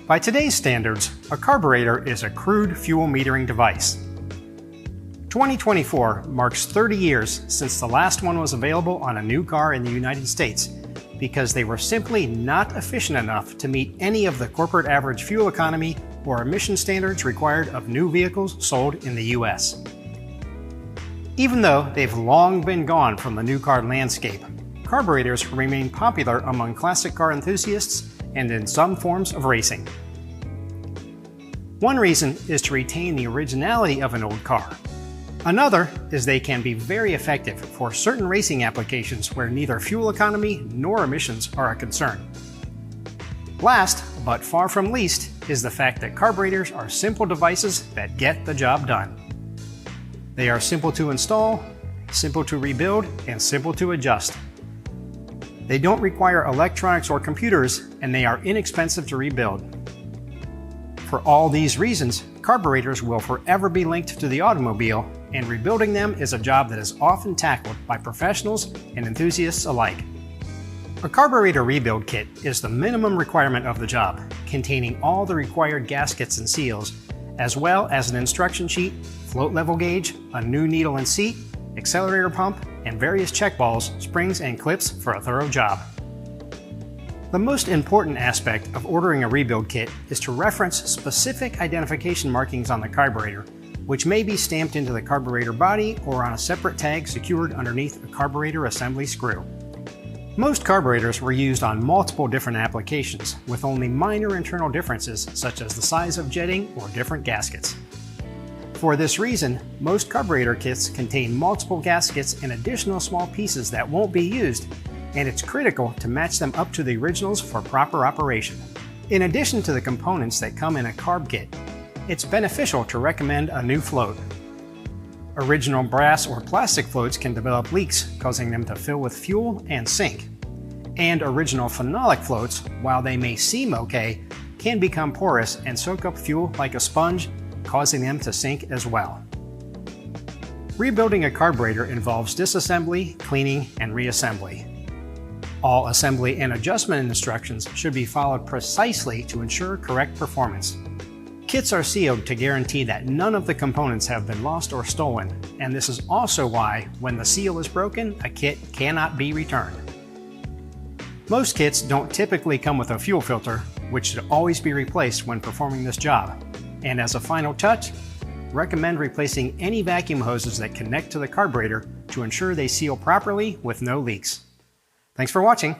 By today's standards, a carburetor is a crude fuel metering device. 2024 marks 30 years since the last one was available on a new car in the United States because they were simply not efficient enough to meet any of the corporate average fuel economy or emission standards required of new vehicles sold in the US. Even though they've long been gone from the new car landscape, carburetors remain popular among classic car enthusiasts and in some forms of racing. One reason is to retain the originality of an old car. Another is they can be very effective for certain racing applications where neither fuel economy nor emissions are a concern. Last, but far from least, is the fact that carburetors are simple devices that get the job done. They are simple to install, simple to rebuild, and simple to adjust. They don't require electronics or computers, and they are inexpensive to rebuild. For all these reasons, carburetors will forever be linked to the automobile, and rebuilding them is a job that is often tackled by professionals and enthusiasts alike. A carburetor rebuild kit is the minimum requirement of the job, containing all the required gaskets and seals, as well as an instruction sheet, float level gauge, a new needle and seat, accelerator pump, and various check balls, springs, and clips for a thorough job. The most important aspect of ordering a rebuild kit is to reference specific identification markings on the carburetor, which may be stamped into the carburetor body or on a separate tag secured underneath a carburetor assembly screw. Most carburetors were used on multiple different applications, with only minor internal differences such as the size of jetting or different gaskets. For this reason, most carburetor kits contain multiple gaskets and additional small pieces that won't be used, and it's critical to match them up to the originals for proper operation. In addition to the components that come in a carb kit, it's beneficial to recommend a new float. Original brass or plastic floats can develop leaks, causing them to fill with fuel and sink. And original phenolic floats, while they may seem okay, can become porous and soak up fuel like a sponge, causing them to sink as well. Rebuilding a carburetor involves disassembly, cleaning, and reassembly. All assembly and adjustment instructions should be followed precisely to ensure correct performance. Kits are sealed to guarantee that none of the components have been lost or stolen, and this is also why, when the seal is broken, a kit cannot be returned. Most kits don't typically come with a fuel filter, which should always be replaced when performing this job. And as a final touch, recommend replacing any vacuum hoses that connect to the carburetor to ensure they seal properly with no leaks. Thanks for watching.